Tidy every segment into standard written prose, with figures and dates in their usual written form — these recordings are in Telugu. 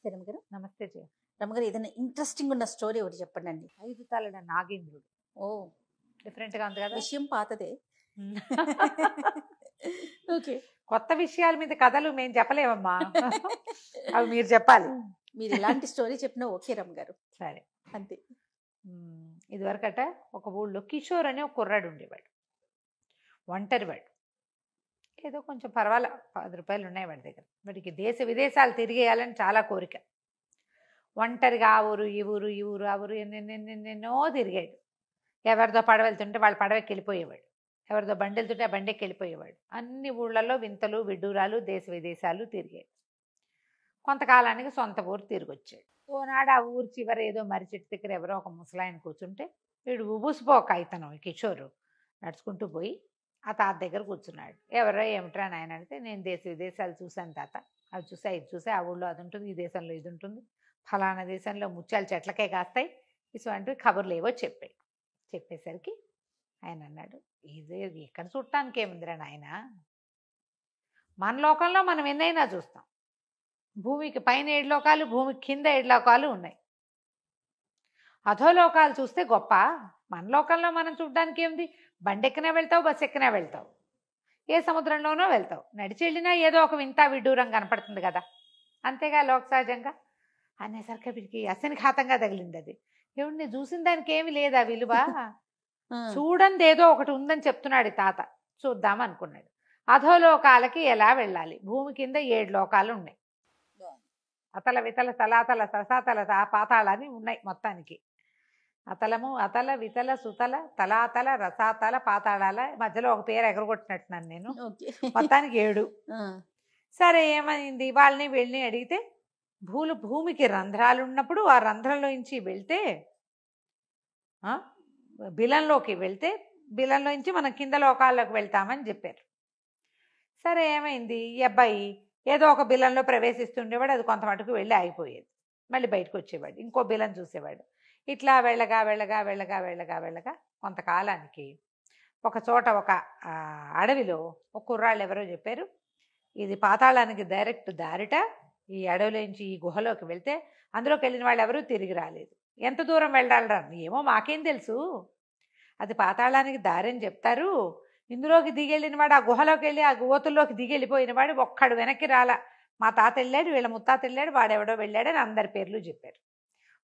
నమస్తే రమగారు. నమస్తే జయ. రమగారు, ఏదైనా ఇంట్రెస్టింగ్ ఉన్న స్టోరీ ఒకటి చెప్పండి. 5 తలల నాగేంద్రుడు. ఓ, డిఫరెంట్గా ఉంది కదా. విషయం పాతదే. ఓకే, కొత్త విషయాల మీద కథలు మేము చెప్పలేమమ్మా. అవి మీరు చెప్పాలి. మీరు ఎలాంటి స్టోరీ చెప్పినా ఓకే రమగారు. సరే, అంతే. ఇదివరకట ఒక ఊళ్ళో కిషోర్ అనే ఒక కుర్రాడు ఉండేవాడు. ఒంటరివాడు. ఏదో కొంచెం పర్వాలే, 10 రూపాయలు ఉన్నాయి వాడి దగ్గర. వాడికి దేశ విదేశాలు తిరిగేయాలని చాలా కోరిక. ఒంటరిగా ఆ ఊరు ఈ ఊరు ఈ ఊరు ఆ ఊరు ఎన్నెన్నెన్నెన్నో తిరిగాడు. ఎవరిదో పడవ వెళ్తుంటే వాళ్ళ పడవకి వెళ్ళిపోయేవాడు, ఎవరిదో బండి వెళ్తుంటే ఆ బండికి వెళ్ళిపోయేవాడు. అన్ని ఊళ్ళల్లో వింతలు విడ్డూరాలు దేశ విదేశాలు తిరిగాడు. కొంతకాలానికి సొంత ఊరు తిరిగి వచ్చాడు. ఓనాడు ఆ ఊరు చివర ఏదో మర్రి చెట్టు దగ్గర ఎవరో ఒక ముసలాయన కూర్చుంటే వీడు ఉబుసిపోక ఇతను కిషోరు నడుచుకుంటూ పోయి ఆ తాత దగ్గర కూర్చున్నాడు. ఎవరో ఏమిట్రా నాయన అంటే, నేను దేశ విదేశాలు చూశాను తాత, అవి చూసా ఇది చూసా, ఆ ఊళ్ళో అది ఉంటుంది, ఈ దేశంలో ఇది ఉంటుంది, ఫలానా దేశంలో ముత్యాలు చెట్లకే కాస్తాయి, ఇటువంటివి కబుర్లు ఏవో చెప్పాడు. చెప్పేసరికి ఆయన అన్నాడు, ఇది ఇక్కడ చూడటానికి ఏముందిరా నాయన, మన లోకంలో మనం ఎన్నైనా చూస్తాం. భూమికి పైన 7 లోకాలు, భూమికి కింద 7 లోకాలు ఉన్నాయి. అధోలోకాలు చూస్తే గొప్ప, మన లోకంలో మనం చూడడానికి ఏముంది? బండి ఎక్కినా వెళ్తావు, బస్సు ఎక్కినా వెళ్తావు, ఏ సముద్రంలోనో వెళ్తావు, నడిచి వెళ్ళినా ఏదో ఒక వింత విడ్డూరం కనపడుతుంది కదా, అంతేగా లోక సహజంగా. అనేసరికి వీడికి అసనిఘాతంగా తగిలింది అది. ఏమిటి చూసిన దానికి ఏమి లేదా విలువ, చూడండి ఏదో ఒకటి ఉందని చెప్తున్నాడు తాత, చూద్దాం అనుకున్నాడు. అధోలోకాలకి ఎలా వెళ్ళాలి? భూమి కింద 7 లోకాలు ఉన్నాయి. అతల వితల తలాతల ససాతల పాతాళని ఉన్నాయి మొత్తానికి. అతలము అతల వితల సుతల తలాతల రసాతల పాతాళాల మధ్యలో ఒక పేరు ఎగరగొట్టినట్టున్నాను నేను. మొత్తానికి 7. సరే, ఏమైంది? వాళ్ళని వెళ్ళి అడిగితే భూమికి రంధ్రాలు ఉన్నప్పుడు ఆ రంధ్రంలోంచి వెళ్తే, బిలంలోకి వెళ్తే బిలంలోంచి మనం కింద లోకాల్లోకి వెళ్తామని చెప్పారు. సరే, ఏమైంది? ఈ అబ్బాయి ఏదో ఒక బిలంలో ప్రవేశిస్తుండేవాడు, అది కొంత మటుకు వెళ్ళి ఆగిపోయేది, మళ్ళీ బయటకు వచ్చేవాడు, ఇంకో బిలం చూసేవాడు. ఇట్లా వెళ్ళగా వెళ్ళగా వెళ్ళగా వెళ్ళగా వెళ్ళగా కొంతకాలానికి ఒక చోట ఒక అడవిలో ఒక కుర్రాళ్ళు ఎవరో చెప్పారు, ఇది పాతాళానికి డైరెక్ట్ దారిట, ఈ అడవిలోంచి ఈ గుహలోకి వెళ్తే అందులోకి వెళ్ళిన వాళ్ళు ఎవరూ తిరిగి రాలేదు. ఎంత దూరం వెళ్ళాలరా? ఏమో మాకేం తెలుసు, అది పాతాళానికి దారని చెప్తారు. ఇందులోకి దిగెళ్ళిన వాడు, ఆ గుహలోకి వెళ్ళి ఆ గోతుల్లోకి దిగెళ్ళిపోయిన వాడు ఒక్కడు వెనక్కి రాలా. మా తాత వెళ్ళాడు, వీళ్ళ ముత్తాత వెళ్ళాడు, వాడెవడో వెళ్ళాడని అందరి పేర్లు చెప్పారు.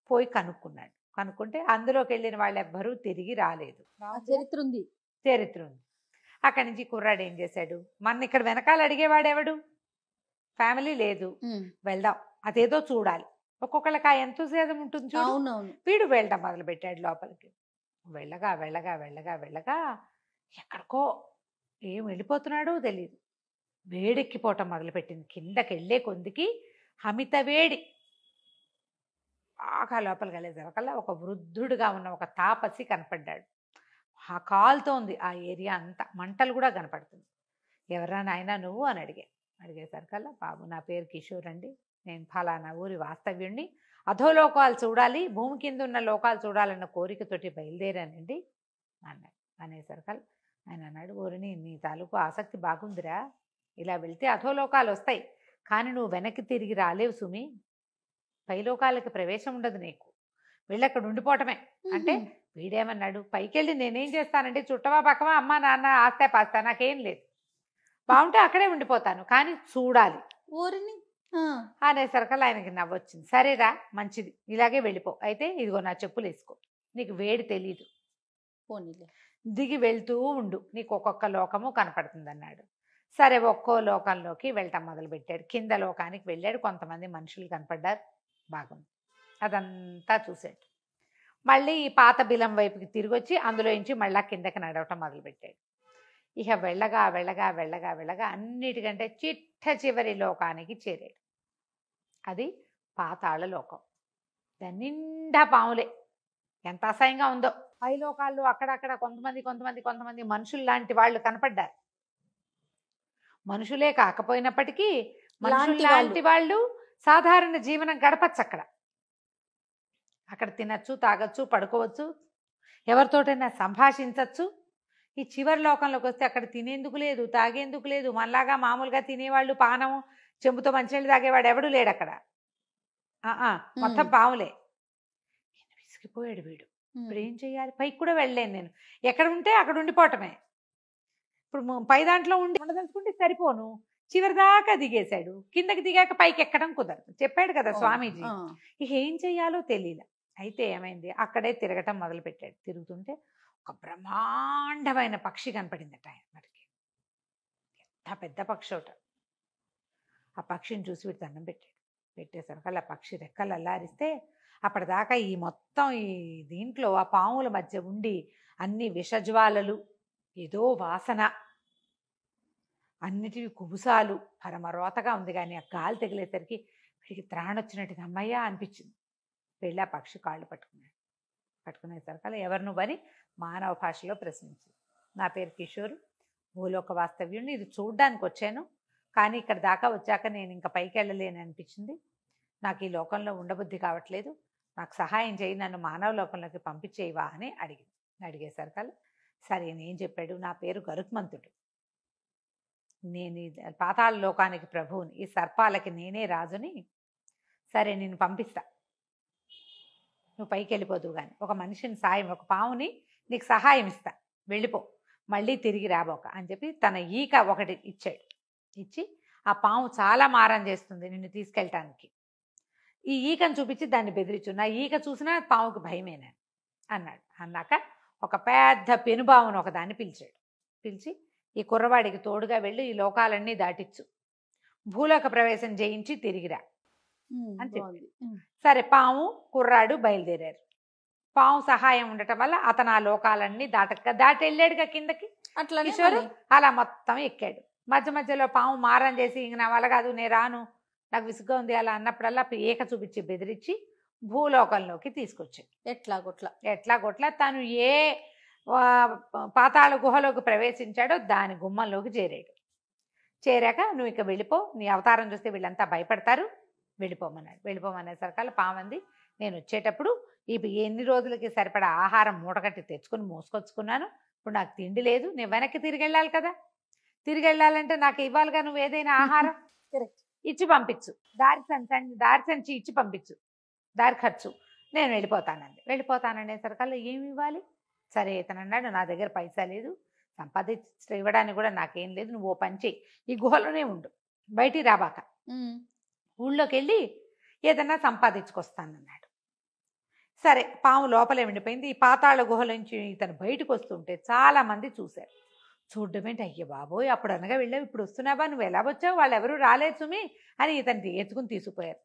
పోయి కనుక్కున్నాడు. కనుక్కుంటే అందులోకి వెళ్ళిన వాళ్ళు ఎవ్వరూ తిరిగి రాలేదు. చరిత్ర ఉంది. అక్కడి నుంచి కుర్రాడు ఏం చేశాడు, మన ఇక్కడ వెనకాల అడిగేవాడెవడు? ఫ్యామిలీ లేదు, వెళ్దాం, అదేదో చూడాలి. ఒక్కొక్కళ్ళకి ఆ ఎంతూసియాజం ఉంటుంది చూడు. వీడు వెళ్ళడం మొదలు పెట్టాడు లోపలికి. వెళ్ళగా వెళ్ళగా వెళ్ళగా వెళ్ళగా ఎక్కడికో ఏం వెళ్ళిపోతున్నాడో తెలియదు, వేడెక్కిపోవటం మొదలుపెట్టింది. కిందకి వెళ్ళే కొందికి అమిత వేడి. బాగా లోపలికి వెళ్ళేసరికల్లా ఒక వృద్ధుడుగా ఉన్న ఒక తాపసి కనపడ్డాడు. ఆ కాలుతోంది ఆ ఏరియా అంతా, మంటలు కూడా కనపడుతుంది. ఎవరా నాయనా నువ్వు అని అడిగేసరికల్లా, బాబు నా పేరు కిషోర్ అండి, నేను ఫలానా ఊరి వాస్తవ్యుణ్ణి, అధోలోకాలు చూడాలి, భూమి కింద ఉన్న లోకాలు చూడాలన్న కోరికతోటి బయలుదేరానండి అన్నాడు. అనేసరికల్లా ఆయన అన్నాడు, ఊరిని నీ తాలూకు ఆసక్తి బాగుందిరా, ఇలా వెళ్తే అధోలోకాలు వస్తాయి, కానీ నువ్వు వెనక్కి తిరిగి రాలేవు సుమి, పైలోకాలకి ప్రవేశం ఉండదు నీకు, వెళ్ళక్కడ ఉండిపోవటమే. అంటే వీడేమన్నాడు, పైకి వెళ్ళి నేనేం చేస్తానంటే చుట్టవా పక్కవా అమ్మ నాన్న ఆస్తా పాస్తా నాకేం లేదు, బాగుంటే అక్కడే ఉండిపోతాను, కానీ చూడాలి ఊరిని అనేసరికల్లా ఆయనకి నవ్వొచ్చింది. సరేరా, మంచిది, ఇలాగే వెళ్ళిపో, అయితే ఇదిగో నా చెప్పులు వేసుకో, నీకు వేడి తెలీదు, దిగి వెళ్తూ ఉండు, నీకు ఒక్కొక్క లోకము కనపడుతుంది అన్నాడు. సరే, ఒక్కో లోకంలోకి వెళ్ళటం మొదలుపెట్టాడు. కింద లోకానికి వెళ్ళాడు, కొంతమంది మనుషులు కనపడ్డారు, బాగుంది, అదంతా చూశాడు. మళ్ళీ ఈ పాత బిలం వైపుకి తిరిగి వచ్చి అందులోంచి మళ్ళా కిందకి నడవటం మొదలుపెట్టాడు. ఇక వెళ్ళగా వెళ్ళగా వెళ్ళగా వెళ్ళగా అన్నిటికంటే చిట్ట చివరి లోకానికి చేరాడు. అది పాతాళ లోకం. దాని నిండా పాములే, ఎంత అసహ్యంగా ఉందో. పై లోకాల్లో అక్కడక్కడ కొంతమంది మనుషులు లాంటి వాళ్ళు కనపడ్డారు. మనుషులే కాకపోయినప్పటికీ మనుషులు లాంటి వాళ్ళు సాధారణ జీవనం గడపచ్చు. అక్కడ తినచ్చు, తాగొచ్చు, పడుకోవచ్చు, ఎవరితోటైనా సంభాషించవచ్చు. ఈ చివరి లోకంలోకి వస్తే అక్కడ తినేందుకు లేదు, తాగేందుకు లేదు, మనలాగా మామూలుగా తినేవాళ్ళు, పానం చెంబుతో మంచినీళ్ళు తాగేవాడు ఎవడూ లేడు అక్కడ. మొత్తం పాములే. విసిగిపోయాడు వీడు. ఇప్పుడు ఏం చెయ్యాలి? పైకి కూడా వెళ్ళలేను నేను. ఎక్కడ ఉంటే అక్కడ ఉండిపోవటమే. ఇప్పుడు పై దాంట్లో ఉండదలుచుకుంటే సరిపోను. చివరి దాకా దిగేశాడు. కిందకి దిగాక పైకి ఎక్కడం కుదరదు. చెప్పాడు కదా స్వామీజీ. ఇక ఏం చెయ్యాలో తెలియలే. అయితే ఏమైంది, అక్కడే తిరగటం మొదలు పెట్టాడు. తిరుగుతుంటే ఒక బ్రహ్మాండమైన పక్షి కనపడిందట మనకి. ఎంత పెద్ద పక్షి ఒకట. ఆ పక్షిని చూసి వీడు దండం పెట్టాడు. పెట్టేసరికి ఆ పక్షి రెక్కలు అల్లారిస్తే అప్పటిదాకా ఈ మొత్తం ఈ దీంట్లో ఆ పాముల మధ్య ఉండి అన్ని విషజ్వాలలు, ఏదో వాసన, అన్నిటివి కుబుసాలు, పరమరోతగా ఉంది. కానీ ఆ గాలి తగిలేసరికి వీడికి త్రాణొచ్చినట్టుగా అమ్మయ్య అనిపించింది. వెళ్ళి ఆ పక్షి కాళ్ళు పట్టుకున్నాడు. పట్టుకునేసరికి ఎవరు నువ్వని మానవ భాషలో ప్రశ్నించింది. నా పేరు కిషోర్, భూలోక వాస్తవ్యుడిని. ఇది చూడ్డానికి వచ్చాను, కానీ ఇక్కడ దాకా వచ్చాక నేను ఇంకా పైకి వెళ్ళలేని అనిపించింది. నాకు ఈ లోకంలో ఉండబుద్ధి కావట్లేదు, నాకు సహాయం చేయి, నన్ను మానవ లోకంలోకి పంపించేయవా అని అడిగేసరికి సరే ఏం చెప్పాడు, నా పేరు గరుత్మంతుడు, నేను ఈ పాతాళ లోకానికి ప్రభువుని, ఈ సర్పాలకి నేనే రాజుని. సరే నేను పంపిస్తా, నువ్వు పైకి వెళ్ళిపోదువు కానీ ఒక మనిషిని సాయం, ఒక పావుని నీకు సహాయం ఇస్తా, వెళ్ళిపో, మళ్ళీ తిరిగి రాబోక అని చెప్పి తన ఈక ఒకటి ఇచ్చాడు. ఇచ్చి ఆ పాము చాలా మారం చేస్తుంది నిన్ను తీసుకెళ్ళటానికి, ఈ ఈకను చూపించి దాన్ని బెదిరించు, నా ఈక చూసినా పాముకి భయమేనా అన్నాడు. అన్నాక ఒక పెద్ద పెనుబావును ఒకదాన్ని పిలిచాడు. పిలిచి ఈ కుర్రవాడికి తోడుగా వెళ్ళి ఈ లోకాలన్నీ దాటిచ్చు, భూలోక ప్రవేశం చేయించి తిరిగిరా అని చెప్పి. సరే పాము కుర్రాడు బయలుదేరారు. పాము సహాయం ఉండటం వల్ల అతను ఆ లోకాలన్నీ దాటి వెళ్ళాడుగా కిందకి. అట్లా కిషోరు అలా మొత్తం ఎక్కాడు. మధ్య మధ్యలో పాము మారం చేసి ఇంక నా వల్ల కాదు, నేను రాను, నాకు విసుగ్గా ఉంది అలా అన్నప్పుడల్లా ఏక చూపించి బెదిరించి భూలోకంలోకి తీసుకొచ్చాడు. ఎట్లా గొట్ల తను ఏ పాతాళ గుహలోకి ప్రవేశించాడో దాని గుమ్మంలోకి చేరాడు. చేరాక నువ్వు ఇక వెళ్ళిపో, నీ అవతారం చూస్తే వీళ్ళంతా భయపడతారు, వెళ్ళిపోమన్నాడు. వెళ్ళిపోమనేసరికి పామంది, నేను వచ్చేటప్పుడు ఎన్ని రోజులకి సరిపడా ఆహారం మూటగట్టి తెచ్చుకుని మోసుకొచ్చుకున్నాను, ఇప్పుడు నాకు తిండి లేదు, నేను వెనక్కి తిరిగి వెళ్ళాలి కదా, తిరిగి వెళ్ళాలంటే నాకు ఇవ్వాలిగా నువ్వు ఏదైనా ఆహారం ఇచ్చి పంపించు, దారి సంచి ఇచ్చి పంపించు, దారి ఖర్చు, నేను వెళ్ళిపోతాననేసరికల్లా ఏమి ఇవ్వాలి? సరే ఇతను అన్నాడు, నా దగ్గర పైసా లేదు, సంపాదించి ఇవ్వడానికి కూడా నాకేం లేదు, నువ్వు ఓ పని చెయ్యి, ఈ గుహలోనే ఉండు, బయటికి రాబాక, ఊళ్ళోకి వెళ్ళి ఏదన్నా సంపాదించుకొస్తానన్నాడు. సరే పాము లోపలే ఉండిపోయింది. ఈ పాతాళ గుహ నుంచి ఇతను బయటకు వస్తుంటే చాలా మంది చూశారు. చూడడం ఏంటి, అయ్య బాబోయ్ అప్పుడు అనగా వెళ్ళావు, ఇప్పుడు వస్తున్నావా, నువ్వు ఎలా వచ్చావు, వాళ్ళు ఎవరు రాలేదు సుమి అని ఇతను ఎత్తుకుని తీసుకుపోయారు.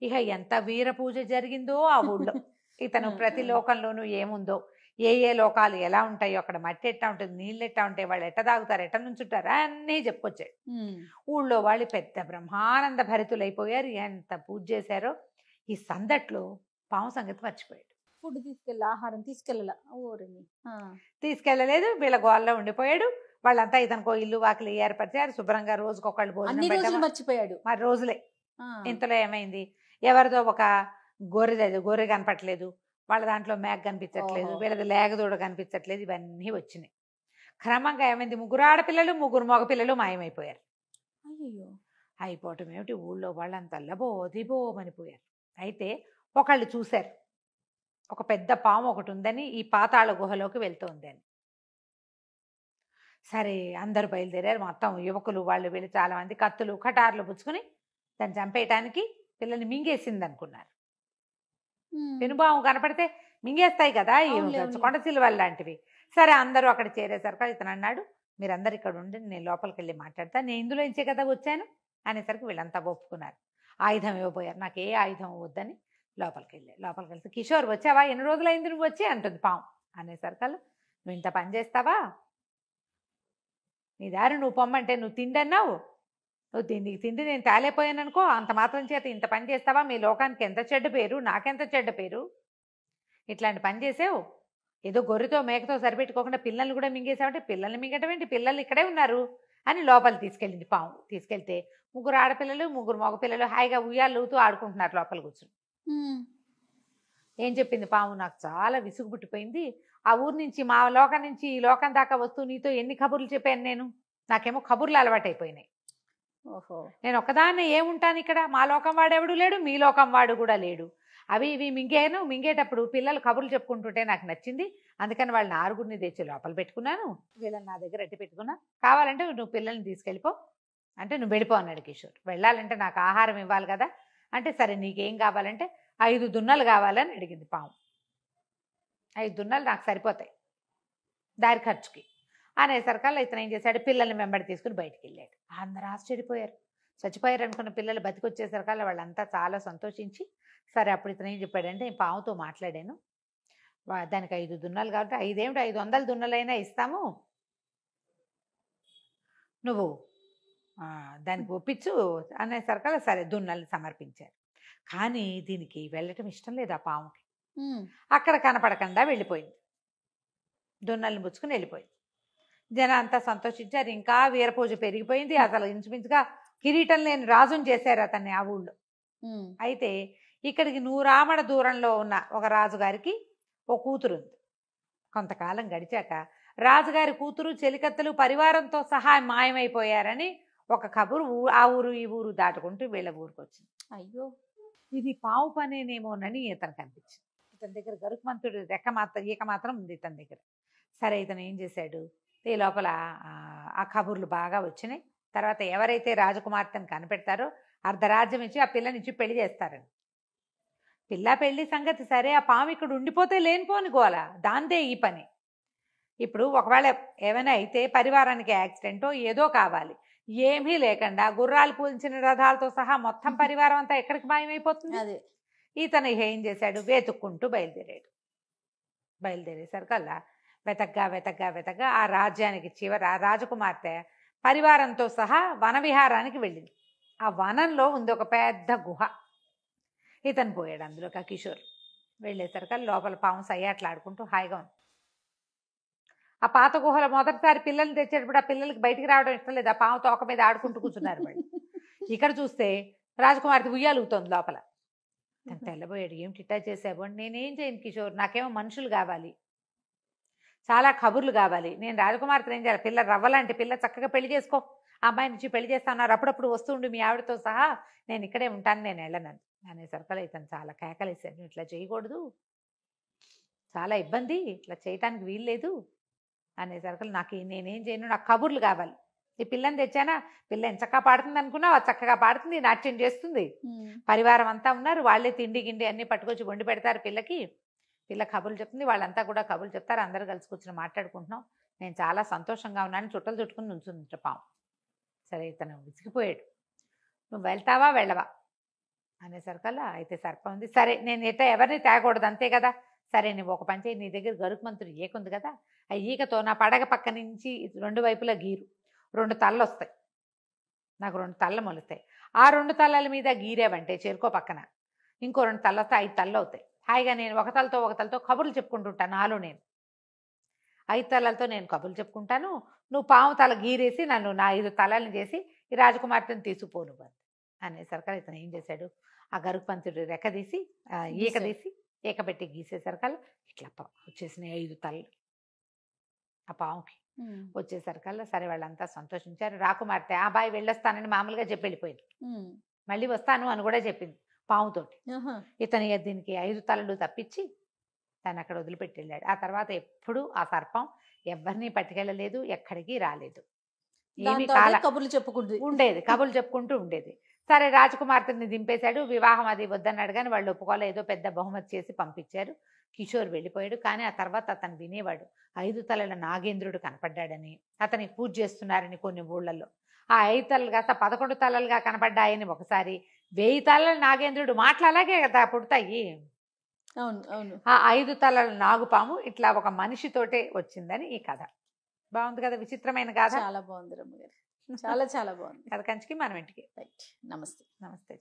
ఇక ఎంత వీర పూజ జరిగిందో ఆ ఊళ్ళో. ఇతను ప్రతి లోకంలోనూ ఏముందో, ఏ లోకాలు ఎలా ఉంటాయో, అక్కడ మట్టి ఎట్టా ఉంటుంది, నీళ్ళు ఎట్టా ఉంటాయి, వాళ్ళు ఎట్ట తాగుతారు, ఎట్ట నుంచుంటారు అన్నీ చెప్పుకొచ్చాడు. ఊళ్ళో వాళ్ళు పెద్ద బ్రహ్మానంద భరితులైపోయారు. ఎంత పూజ చేశారో. ఈ సందట్లో పాము సంగతి మర్చిపోయాడు. ఫుడ్ ఆహారం తీసుకెళ్ళలేదు, వీళ్ళ గోల్లో ఉండిపోయాడు. వాళ్ళంతా ఇతనికో ఇల్లు వాకిలి ఏర్పరిచారు, శుభ్రంగా రోజుకొకళ్ళు భోజనం మర్చిపోయాడు. మరి రోజులే. ఇంతలో ఏమైంది, ఎవరిదో ఒక గొర్రె కనపట్లేదు, వాళ్ళ దాంట్లో మేక కనిపించట్లేదు, వీళ్ళది లేగదూడ కనిపించట్లేదు, ఇవన్నీ వచ్చినాయి. క్రమంగా ఏమైంది, 3 ఆడపిల్లలు 3 మగపిల్లలు మాయమైపోయారు. అయిపోవటం ఏమిటి, ఊళ్ళో వాళ్ళంతా లబోదిబోమనిపోయారు. అయితే ఒకళ్ళు చూశారు, ఒక పెద్ద పాము ఒకటి ఉందని, ఈ పాతాళ గుహలోకి వెళ్తోంది అని. సరే అందరూ బయలుదేరారు. మొత్తం యువకులు వాళ్ళు వీళ్ళు చాలా మంది కత్తులు కటార్లు పుచ్చుకుని దాన్ని చంపేయటానికి పిల్లల్ని మింగేసింది అనుకున్నారు. పెనుబాము కనపడితే మింగేస్తాయి కదా ఈ కొండసిల్వలు లాంటివి. సరే అందరూ అక్కడ చేరేసరికి ఇతను అన్నాడు, మీరందరు ఇక్కడ ఉండి నేను లోపలికి వెళ్ళి మాట్లాడతా, నేను ఇందులో ఇచ్చే కదా వచ్చాను అనేసరికి వీళ్ళంతా ఒప్పుకున్నారు. ఆయుధం ఇవ్వబోయారు. నాకు ఏ ఆయుధం వద్దని లోపలికి వెళ్తే కిషోర్ వచ్చావా, ఎన్ని రోజులైంది నువ్వు వచ్చి అంటుంది పాము. అనేసరికల్లా నువ్వు ఇంత పని చేస్తావా, నీ దారి నువ్వు పొమ్మంటే నువ్వు తిండన్నావు, నువ్వు తిండి నేను తాలేపోయాను అనుకో, అంత మాత్రం చేత ఇంత పని చేస్తావా, మీ లోకానికి ఎంత చెడ్డ పేరు, నాకెంత చెడ్డ పేరు, ఇట్లాంటి పని చేసావు, ఏదో గొర్రెతో మేకతో సరిపెట్టుకోకుండా పిల్లల్ని కూడా మింగేసావంటే, పిల్లల్ని మింగటం ఏంటి, పిల్లలు ఇక్కడే ఉన్నారు అని లోపలి తీసుకెళ్ళింది పాము. తీసుకెళ్తే 3 ఆడపిల్లలు 3 మగపిల్లలు హాయిగా ఉయ్యాలూతూ ఆడుకుంటున్నారు లోపల కూర్చుని. ఏం చెప్పింది పాము, నాకు చాలా విసుగు పుట్టిపోయింది, ఆ ఊరు నుంచి మా లోకం నుంచి ఈ లోకం దాకా వస్తూ నీతో ఎన్ని కబుర్లు చెప్పాను నేను, నాకేమో కబుర్లు అలవాటైపోయినాయి, ఓహో. నేను ఒక్కదాన్నే ఏముంటాను ఇక్కడ, మా లోకం వాడెవడు లేడు, మీ లోకం వాడు కూడా లేడు. అవి ఇవి మింగేటప్పుడు పిల్లలు కబుర్లు చెప్పుకుంటుంటే నాకు నచ్చింది, అందుకని వాళ్ళని ఆరుగురిని తెచ్చి లోపల పెట్టుకున్నాను, వీళ్ళని నా దగ్గర అట్టి పెట్టుకున్నా, కావాలంటే నువ్వు పిల్లల్ని తీసుకెళ్ళిపో అంటే నువ్వు వెళ్ళిపో అన్నాడు కిషోర్. వెళ్ళాలంటే నాకు ఆహారం ఇవ్వాలి కదా అంటే, సరే నీకేం కావాలంటే 5 దున్నలు కావాలని అడిగింది పాము. 5 దున్నలు నాకు సరిపోతాయి దారి ఖర్చుకి అనేసరికల్లా ఇతను ఏం చేశాడు, పిల్లల్ని వెంబడి తీసుకుని బయటికి వెళ్ళాడు. అందరూ ఆశ్చర్యపోయారు. చచ్చిపోయారు అనుకున్న పిల్లలు బతికొచ్చేసరికల్లా వాళ్ళంతా చాలా సంతోషించి, సరే అప్పుడు ఇతను ఏం చెప్పాడంటే, నేను పాముతో మాట్లాడాను, దానికి 5 దున్నలు కాబట్టి 5 ఏమిటి 500 దున్నలైనా ఇస్తాము, నువ్వు దానికి ఒప్పించు అనేసరికల్లా సరే దున్నల్ని సమర్పించారు. కానీ దీనికి వెళ్ళటం ఇష్టం లేదు ఆ పాముకి. అక్కడ కనపడకుండా వెళ్ళిపోయింది, దున్నల్ని పుచ్చుకుని వెళ్ళిపోయింది. జనం అంతా సంతోషించారు. ఇంకా వీరపూజ పెరిగిపోయింది. అసలు ఇంచుమించుగా కిరీటం లేని రాజుని చేశారు అతన్ని ఆ ఊళ్ళో. అయితే ఇక్కడికి 100 ఆమడ దూరంలో ఉన్న ఒక రాజుగారికి ఓ కూతురు ఉంది. కొంతకాలం గడిచాక రాజుగారి కూతురు చెలికత్తెలు పరివారంతో సహా మాయమైపోయారని ఒక కబురు ఆ ఊరు ఈ ఊరు దాటుకుంటూ వీళ్ళ ఊరికి వచ్చింది. అయ్యో, ఇది పావు పనేనేమోనని ఇతనికి అనిపించింది. ఇతని దగ్గర గరుత్మంతుడు ఈక మాత్రం ఉంది ఇతని దగ్గర. సరే ఇతను ఏం చేశాడు, ఈ లోపల ఆ కబుర్లు బాగా వచ్చినాయి. తర్వాత ఎవరైతే రాజకుమార్తెను కనిపెడతారో అర్ధరాజ్యం ఇచ్చి ఆ పిల్లనిచ్చి పెళ్లి చేస్తారని. పిల్ల పెళ్లి సంగతి సరే, ఆ పాము ఇక్కడ ఉండిపోతే లేనిపోని గోల, దాందే ఈ పని. ఇప్పుడు ఒకవేళ ఏమైనా అయితే పరివారానికి యాక్సిడెంటో ఏదో కావాలి, ఏమీ లేకుండా గుర్రాలు పూల్చిన రథాలతో సహా మొత్తం పరివారం అంతా ఎక్కడికి మాయమైపోతుంది. అదే ఇతను ఏం చేశాడు, వెతుక్కుంటూ బయలుదేరేసరికల్లా వెతగ్గా ఆ రాజ్యానికి చివర ఆ రాజకుమార్తె పరివారంతో సహా వనవిహారానికి వెళ్ళింది. ఆ వనంలో ఉంది ఒక పెద్ద గుహ. ఇతను పోయాడు అందులోకి. ఆ కిషోర్ వెళ్ళేసరికల్లా లోపల పాము సయ్యాట్లాడుకుంటూ హాయిగా ఉంది. ఆ పాత గుహలో మొదటిసారి పిల్లల్ని తెచ్చేటప్పుడు ఆ పిల్లలకి బయటికి రావడం ఇష్టం లేదు, ఆ పాము తోక మీద ఆడుకుంటూ కూర్చున్నారు వాళ్ళు. ఇక్కడ చూస్తే రాజకుమార్తె ఉయ్యాలుగుతోంది లోపల. తను తెల్లబోయాడు, ఏమిటి ఇట్టా చేసావు అని. నేనేం చేయను కిషోర్, నాకేమో మనుషులు కావాలి, చాలా కబుర్లు కావాలి, నేను రాజకుమార్తెను ఏం చేయాలి, పిల్ల రవ్వలాంటి పిల్ల, చక్కగా పెళ్లి చేసుకో, ఆ అమ్మాయి నుంచి పెళ్లి చేస్తాన్నారు, అప్పుడప్పుడు వస్తుండు మీ ఆవిడతో సహా, నేను ఇక్కడే ఉంటాను, నేను వెళ్ళను అనేసరికల్లా ఇతను చాలా కేకలేశాను, ఇట్లా చేయకూడదు, చాలా ఇబ్బంది, ఇట్లా చేయటానికి వీల్లేదు అనేసరికల్లా నేనేం చేయను, నాకు కబుర్లు కావాలి. ఈ పిల్లని తెచ్చానా, పిల్ల ఎంచక్కా పాడుతుంది అనుకున్నావు, అది చక్కగా పాడుతుంది, నాట్యం చేస్తుంది, పరివారం అంతా ఉన్నారు, వాళ్ళే తిండి గిండి అన్నీ పట్టుకొచ్చి వండి పెడతారు పిల్లకి, పిల్ల కబుర్లు చెప్తుంది, వాళ్ళంతా కూడా కబుర్లు చెప్తారు, అందరూ కలిసి కూర్చొని మాట్లాడుకుంటున్నాం, నేను చాలా సంతోషంగా ఉన్నాను, చుట్టలు చుట్టుకుని నుంచుంది పాము. సరే ఇతను విసిగిపోయాడు, నువ్వు వెళ్తావా వెళ్ళవా అనేసరికల్లా అయితే సర్పం ఉంది, సరే నేను ఎవరిని తేకూడదు అంతే కదా, సరే నువ్వు ఒక పని చేయి, నీ దగ్గర గరుత్మంతుడు ఈక ఉంది కదా, ఆ ఈకతో నా పడగ పక్క నుంచి 2 వైపులా గీరు, 2 తలలు వస్తాయి, నాకు 2 తలలు మొలుస్తాయి, ఆ 2 తలల మీద గీరేవంటే చేరుకో పక్కన ఇంకో 2 తలలు వస్తాయి, 5 తలలు అవుతాయి. హాయిగా నేను ఒక తలతో కబుర్లు చెప్పుకుంటుంటాను, నాలో నేను 5 తలలతో నేను కబుర్లు చెప్పుకుంటాను, నువ్వు పాము తల గీరేసి నన్ను నా 5 తలలను చేసి ఈ రాజకుమార్తెను తీసుకుపోను అనేసరికల్లా ఇతను ఏం చేశాడు, ఆ గరుత్మంతుడు రెక్క తీసి ఈక తీసి ఈక పెట్టి గీసేసరికల్లా ఇట్లా వచ్చేసినాయి 5 తలలు ఆ పాముకి. వచ్చేసరికల్లా సరే వాళ్ళంతా సంతోషించారు. రాకుమార్తె ఆ బాయ్ వెళ్ళొస్తానని మామూలుగా చెప్పి వెళ్ళిపోయింది, మళ్ళీ వస్తాను అని కూడా చెప్పింది పాముతోటి. ఇతను దీనికి 5 తలలు తప్పించి తను అక్కడ వదిలిపెట్టి వెళ్ళాడు. ఆ తర్వాత ఎప్పుడు ఆ సర్పం ఎవరిని పట్టుకెళ్ళలేదు, ఎక్కడికి రాలేదు, ఏమి కబుర్లు చెప్పుకుంటూ కబుర్లు చెప్పుకుంటూ ఉండేది. సరే రాజకుమార్తెని దింపేశాడు, వివాహం అది వద్దన్నాడు, కానీ వాళ్ళు ఒప్పుకోలే, ఏదో పెద్ద బహుమతి చేసి పంపించారు. కిషోర్ వెళ్ళిపోయాడు. కానీ ఆ తర్వాత అతను వినేవాడు, 5 తలల నాగేంద్రుడు కనపడ్డాడని, అతనికి పూజ చేస్తున్నారని కొన్ని ఊళ్ళల్లో. ఆ 5 తలలు కాస్త 11 తలలుగా కనపడ్డాయని ఒకసారి, 1000 తలల నాగేంద్రుడు మాటలు అలాగే కదా పుడతాయి. అవును అవును. ఆ 5 తలల నాగుపాము ఇట్లా ఒక మనిషితోటే వచ్చిందని ఈ కథ. బాగుంది కదా, విచిత్రమైన కథ. చాలా బాగుంది రమ్మ గారు, చాలా చాలా బాగుంది. కథ కంచికి మనం ఇంటికి. రైట్, నమస్తే. నమస్తే.